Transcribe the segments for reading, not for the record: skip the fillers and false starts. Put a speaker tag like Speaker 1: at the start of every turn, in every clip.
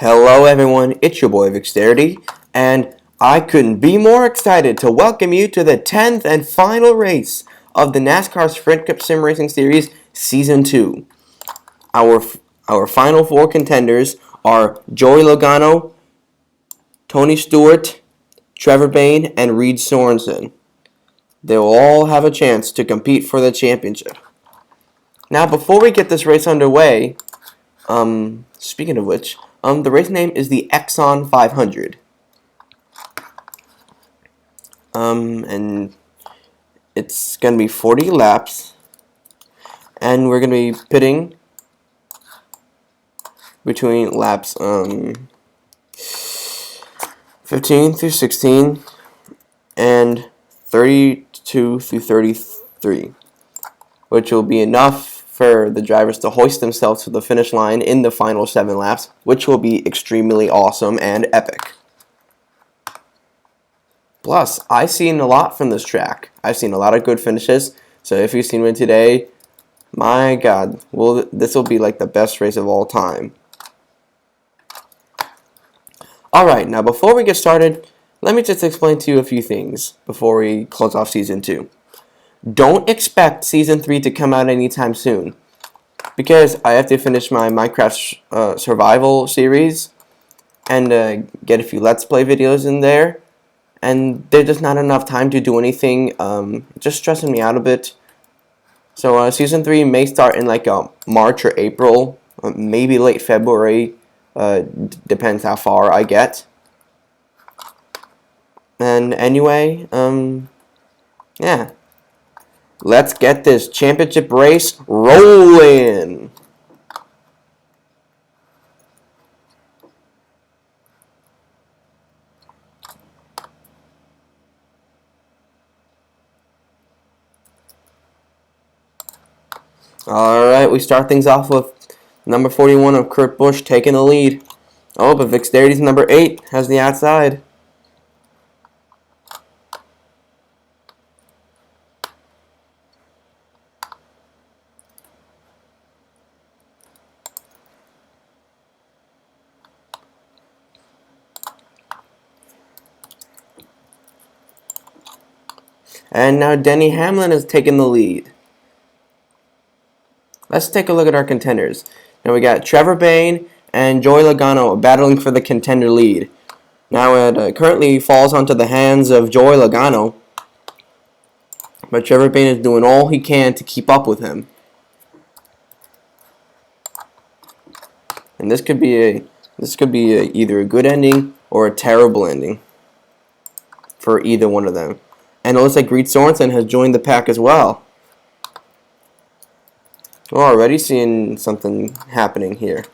Speaker 1: Hello everyone, it's your boy Vixterity, and I couldn't be more excited to welcome you to the 10th and final race of the NASCAR Sprint Cup Sim Racing Series Season 2. Our, our final four contenders are Joey Logano, Tony Stewart, Trevor Bayne, and Reed Sorensen. They will all have a chance to compete for the championship. Now, before we get this race underway, speaking of which, the race name is the Exxon 500. And it's going to be 40 laps. And we're going to be pitting between laps 15 through 16 and 32 through 33, which will be enough for the drivers to hoist themselves to the finish line in the final 7 laps, which will be extremely awesome and epic. Plus, I've seen a lot from this track. I've seen a lot of good finishes, so if you've seen one today, my God, this will be like the best race of all time. Alright, now before we get started, let me just explain to you a few things before we close off Season 2. Don't expect Season 3 to come out anytime soon, because I have to finish my Minecraft survival series and get a few Let's Play videos in there, and there's just not enough time to do anything, just stressing me out a bit. So Season 3 may start in like March or April, maybe late February, depends how far I get. And anyway, yeah. Let's get this championship race rolling. Alright, we start things off with number 41 of Kurt Busch taking the lead. Oh, but Vixterity's number 8 has the outside. And now Denny Hamlin has taken the lead. Let's take a look at our contenders. Now we got Trevor Bayne and Joey Logano battling for the contender lead. Now it currently falls onto the hands of Joey Logano, but Trevor Bayne is doing all he can to keep up with him. And this could be either a good ending or a terrible ending for either one of them. And it looks like Reed Sorensen has joined the pack as well. We're already seeing something happening here.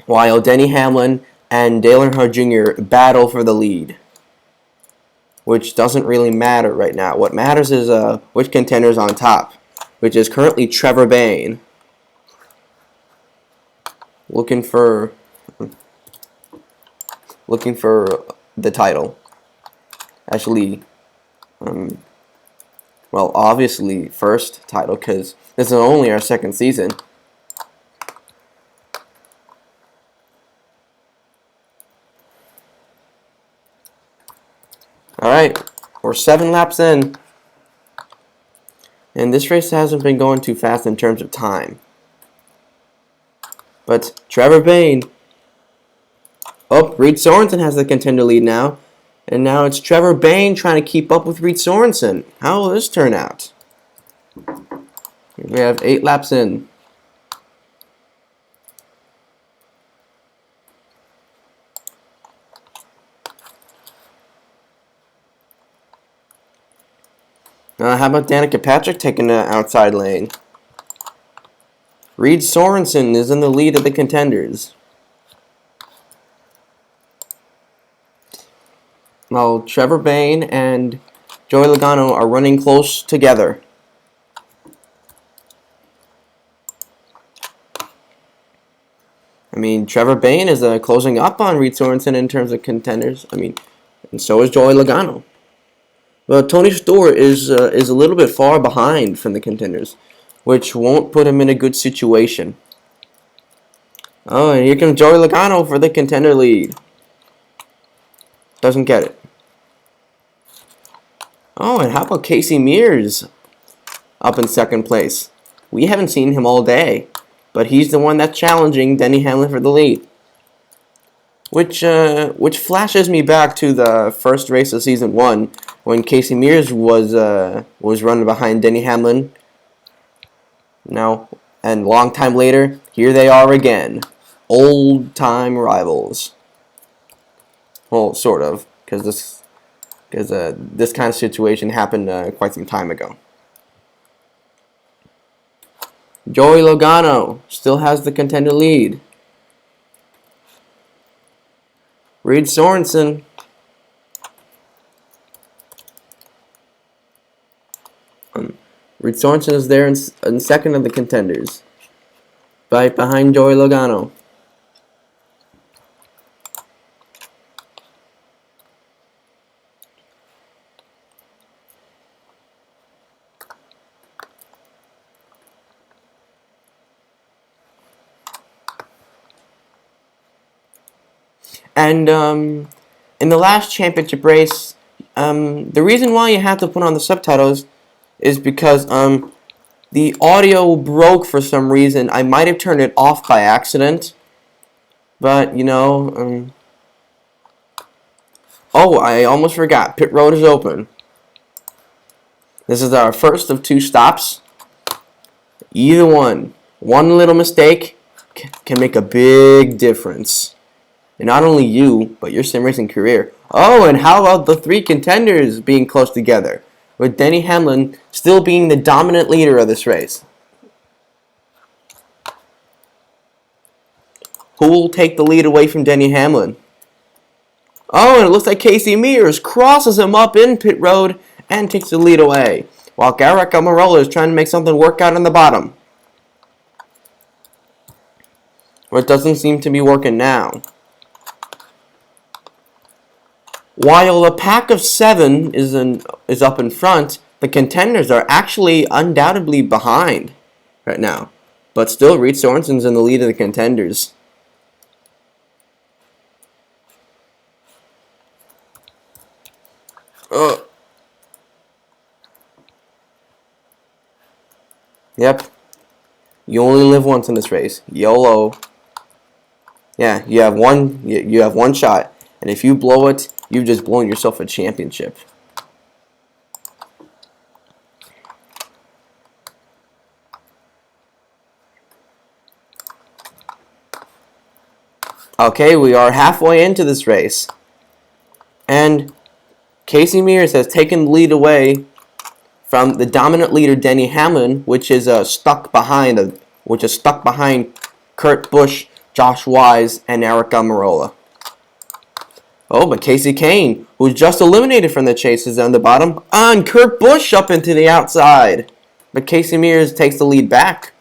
Speaker 1: While Denny Hamlin and Dale Earnhardt Jr. battle for the lead, which doesn't really matter right now. What matters is which contender is on top, which is currently Trevor Bayne, looking for the title. Actually, well, obviously first title, because this is only our second season. Alright, we're 7 laps in. And this race hasn't been going too fast in terms of time. But Trevor Bayne. Oh, Reed Sorensen has the contender lead now. And now it's Trevor Bayne trying to keep up with Reed Sorensen. How will this turn out? We have 8 laps in. How about Danica Patrick taking the outside lane? Reed Sorensen is in the lead of the contenders. While Trevor Bayne and Joey Logano are running close together. I mean, Trevor Bayne is closing up on Reed Sorensen in terms of contenders. I mean, and so is Joey Logano. But Tony Stewart is a little bit far behind from the contenders, which won't put him in a good situation. Oh, and here comes Joey Logano for the contender lead. Doesn't get it. Oh, and how about Casey Mears up in second place? We haven't seen him all day, but he's the one that's challenging Denny Hamlin for the lead. Which flashes me back to the first race of season 1 when Casey Mears was running behind Denny Hamlin. Now, and long time later, here they are again, old time rivals. Well, sort of, because this kind of situation happened quite some time ago. Joey Logano still has the contender lead. Reed Sorensen. Reed Sorensen is there in second of the contenders, right behind Joey Logano. And in the last championship race, the reason why you have to put on the subtitles is because the audio broke for some reason. I might have turned it off by accident, but you know. Oh, I almost forgot. Pit road is open. This is our first of 2 stops. Either one little mistake can make a big difference. And not only you, but your sim racing career. Oh, and how about the 3 contenders being close together, with Denny Hamlin still being the dominant leader of this race. Who will take the lead away from Denny Hamlin? Oh, and it looks like Casey Mears crosses him up in pit road and takes the lead away, while Aric Almirola is trying to make something work out on the bottom. Well, it doesn't seem to be working now. While the pack of 7 is up in front, the contenders are actually undoubtedly behind right now. But still, Reed Sorensen's in the lead of the contenders. Yep. You only live once in this race. YOLO. Yeah, you have one shot. And if you blow it, you've just blown yourself a championship. Okay, we are halfway into this race. And Casey Mears has taken the lead away from the dominant leader Denny Hamlin, which is stuck behind Kurt Busch, Josh Wise, and Aric Almirola. Oh, but Kasey Kahne, who's just eliminated from the chase, is on the bottom. And Kurt Busch up into the outside. But Casey Mears takes the lead back.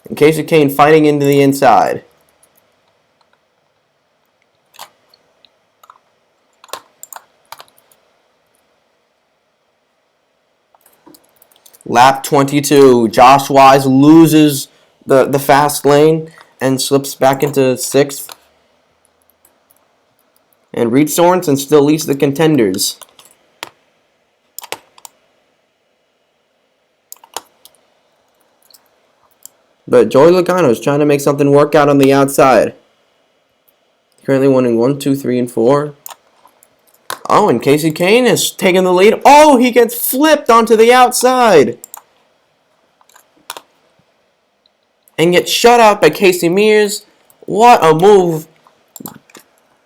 Speaker 1: And Kasey Kahne fighting into the inside. Lap 22. Josh Wise loses the fast lane and slips back into 6th. And Reed Sorensen still leads the contenders. But Joey Logano is trying to make something work out on the outside. Currently winning 1, 2, 3, and 4. Oh, and Kasey Kahne is taking the lead. Oh, he gets flipped onto the outside. And gets shut out by Casey Mears. What a move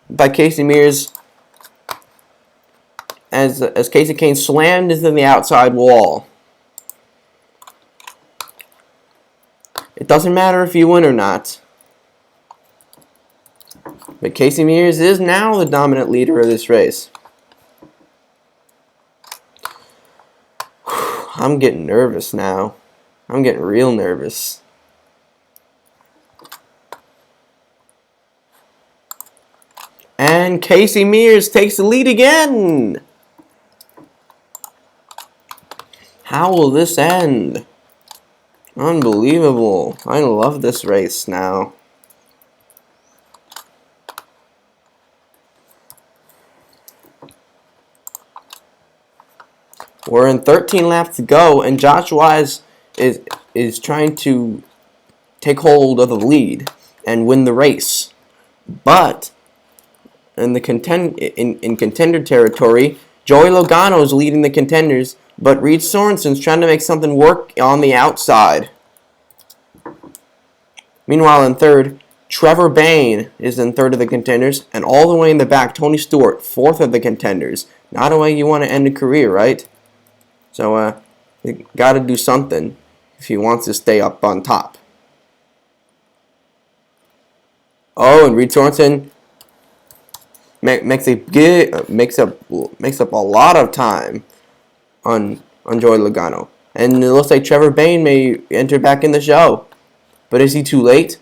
Speaker 1: by Casey Mears. As Kasey Kahne slammed into the outside wall. It doesn't matter if you win or not. But Casey Mears is now the dominant leader of this race. I'm getting nervous now. I'm getting real nervous. And Casey Mears takes the lead again. How will this end? Unbelievable. I love this race now. We're in 13 laps to go, and Josh Wise is trying to take hold of the lead and win the race. But in contender territory, Joey Logano is leading the contenders, but Reed Sorensen's trying to make something work on the outside. Meanwhile, in third, Trevor Bayne is in third of the contenders, and all the way in the back, Tony Stewart, fourth of the contenders. Not a way you want to end a career, right? So, you got to do something if he wants to stay up on top. Oh, and Reed Sorensen makes up a lot of time on Joey Logano, and it looks like Trevor Bayne may enter back in the show, but is he too late?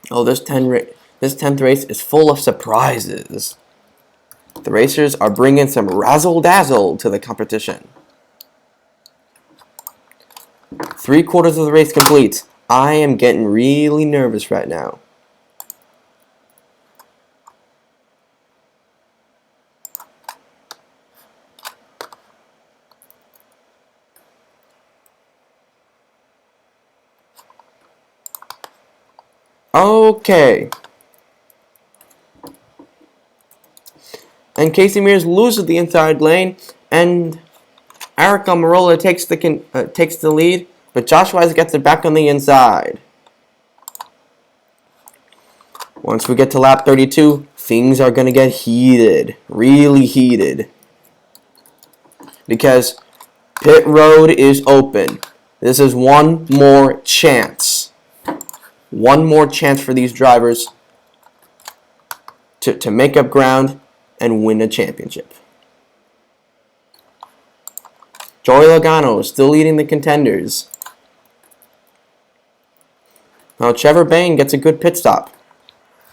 Speaker 1: Oh, this 10th race is full of surprises. The racers are bringing some razzle-dazzle to the competition. 3/4 of the race complete. I am getting really nervous right now. Okay. And Casey Mears loses the inside lane, and Aric Almirola takes the lead, but Josh Wise gets it back on the inside. Once we get to lap 32, things are going to get heated, really heated, because pit road is open. This is one more chance. One more chance for these drivers to make up ground and win a championship. Joey Logano is still leading the contenders. Now Trevor Bayne gets a good pit stop.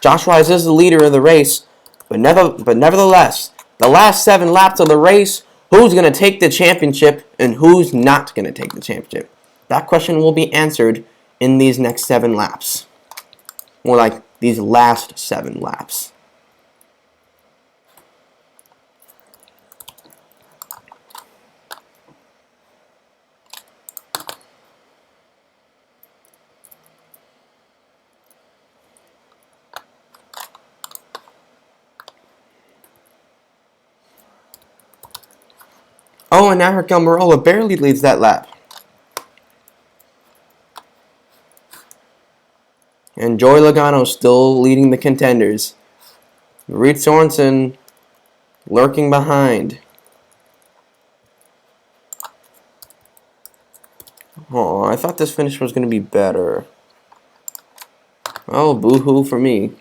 Speaker 1: Josh Wise is the leader of the race, but nevertheless, the last 7 laps of the race, who's going to take the championship and who's not going to take the championship? That question will be answered in these next 7 laps. More like these last 7 laps. Oh, and Aric Almirola barely leads that lap. And Joey Logano still leading the contenders. Reed Sorensen lurking behind. Oh, I thought this finish was going to be better. Oh, boo-hoo for me.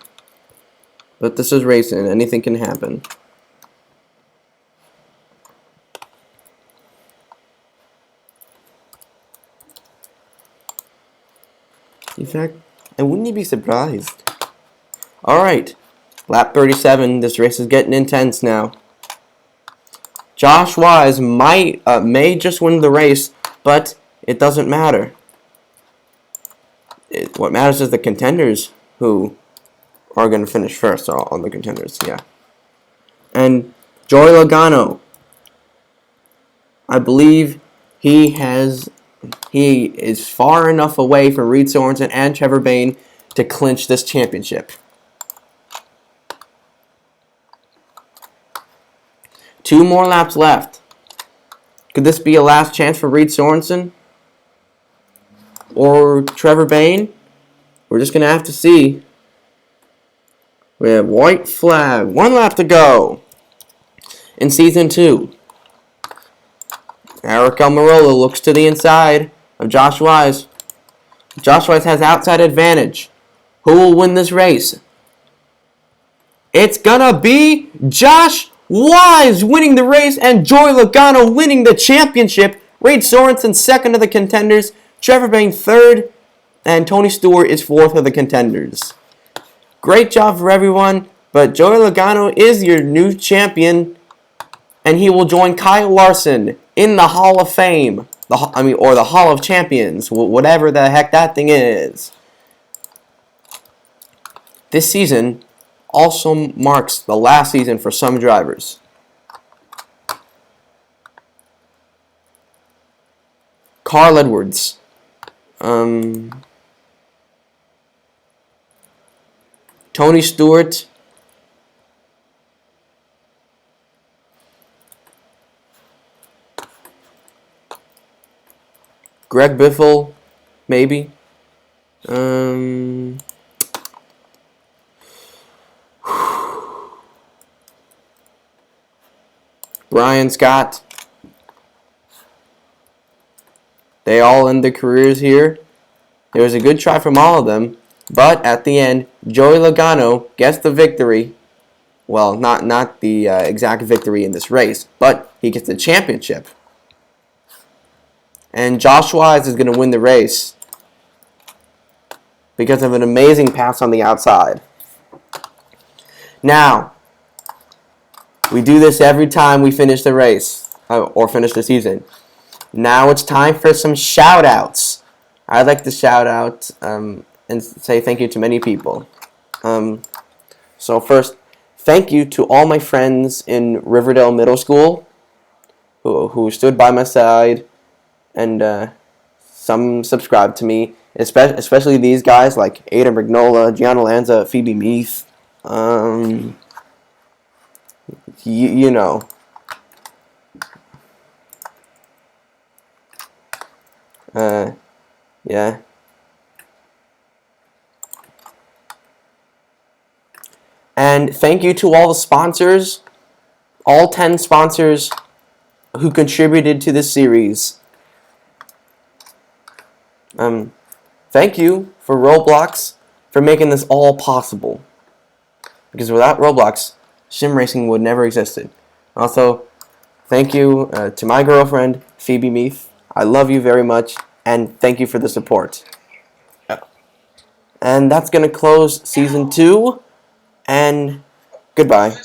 Speaker 1: But this is racing. Anything can happen. In fact, and wouldn't you be surprised? Alright, lap 37. This race is getting intense now. Josh Wise may just win the race, but it doesn't matter. What matters is the contenders who are going to finish first on the contenders, yeah. And Joey Logano, I believe he is far enough away from Reed Sorensen and Trevor Bayne to clinch this championship. 2 more laps left. Could this be a last chance for Reed Sorensen or Trevor Bayne? We're just going to have to see. We have white flag. 1 lap to go in Season 2. Aric Almirola looks to the inside of Josh Wise. Josh Wise has outside advantage. Who will win this race? It's gonna be Josh Wise winning the race and Joey Logano winning the championship. Reed Sorensen second of the contenders. Trevor Bayne third. And Tony Stewart is fourth of the contenders. Great job for everyone. But Joey Logano is your new champion. And he will join Kyle Larson in the Hall of Fame. Or the Hall of Champions. Whatever the heck that thing is. This season also marks the last season for some drivers. Carl Edwards. Tony Stewart. Greg Biffle, maybe. Brian Scott. They all end their careers here. It was a good try from all of them, but at the end, Joey Logano gets the victory. Well, not the exact victory in this race, but he gets the championship. And Josh Wise is going to win the race because of an amazing pass on the outside. Now, we do this every time we finish the race or finish the season. Now it's time for some shout-outs. I'd like to shout out and say thank you to many people. So first, thank you to all my friends in Riverdale Middle School who stood by my side and some subscribed to me, especially these guys like Ada Magnola, Gianna Lanza, Phoebe Meath. You know. Yeah. And thank you to all the sponsors, all 10 sponsors who contributed to this series. Thank you for Roblox for making this all possible. Because without Roblox, sim racing would never existed. Also, thank you to my girlfriend, Phoebe Meath. I love you very much, and thank you for the support. And that's going to close Season 2, and goodbye.